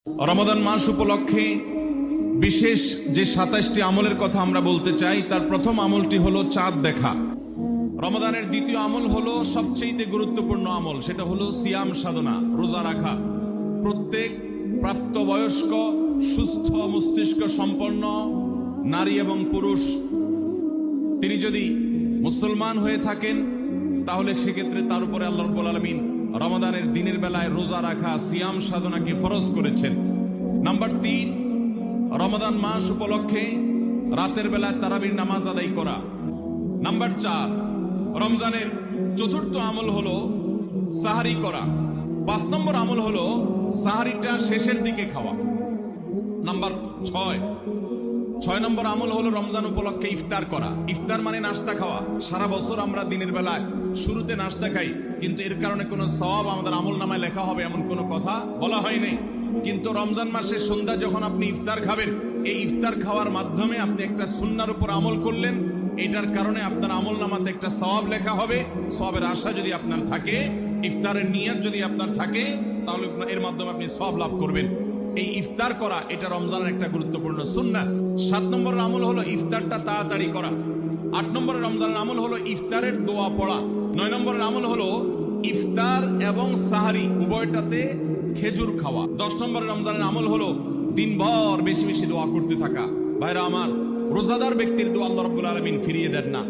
রমাদান মাস উপলক্ষে বিশেষ যে ২৭টি আমলের কথা আমরা বলতে চাই, তার প্রথম আমলটি হলো চাঁদ দেখা। রমাদানের দ্বিতীয় আমল হলো সবচেয়ে গুরুত্বপূর্ণ আমল, সেটা হলো সিয়াম সাধনা, রোজা রাখা। প্রত্যেক প্রাপ্তবয়স্ক সুস্থ মস্তিষ্ক সম্পন্ন নারী এবং পুরুষ তিনি যদি মুসলমান হয়ে থাকেন, তাহলে সেক্ষেত্রে তার উপরে আল্লাহ রাব্বুল আলামিন রমাদানের দিনের বেলায় রোজা রাখা, সিয়াম সাধনাকে ফরজ করেছেন। নাম্বার ৩, রমাদান মাস উপলক্ষে রাতের বেলায় তারাবির নামাজ আদায় করা। নাম্বার ৪, রমজানের চতুর্থ আমল হলো সাহারি করা। ৫ নম্বর আমল হলো সাহারিটা শেষের দিকে খাওয়া। নাম্বার ৬ নম্বর আমল হলো রমজান উপলক্ষে ইফতার করা। ইফতার মানে নাস্তা খাওয়া। সারা বছর আমরা দিনের বেলায় শুরুতে নাস্তা খাই, কিন্তু এর কারণে কোনো সওয়াব আমাদের আমল নামায় লেখা হবে এমন কোনো কথা বলা হয়নি। কিন্তু রমজান মাসের সন্ধ্যা যখন আপনি ইফতার খাবেন, এই ইফতার খাওয়ার মাধ্যমে আপনি একটা সুন্নাহর উপর আমল করলেন, এটার কারণে আপনার আমল নামাতে একটা সওয়াব লেখা হবে। সওয়াবের আশা যদি আপনার থাকে, ইফতারের নিয়ত যদি আপনার থাকে, তাহলে এর মাধ্যমে আপনি সওয়াব লাভ করবেন। এই ইফতার করা এটা রমজানের একটা গুরুত্বপূর্ণ সুন্নাহ। ৭ নম্বরের আমল হলো ইফতারটা তাড়াতাড়ি করা। ৮ নম্বরের রমজানের আমল হলো ইফতারের দোয়া পড়া। ৯ নম্বরের আমল হলো ইফতার এবং সাহারি উভয়টাতে খেজুর খাওয়া। ১০ নম্বরের রমজানের আমল হলো দিনভর বেশি বেশি দোয়া করতে থাকা। ভাইরা আমার, রোজাদার ব্যক্তির দোয়া আল্লাহ রাব্বুল আলামিন ফিরিয়ে দেন না।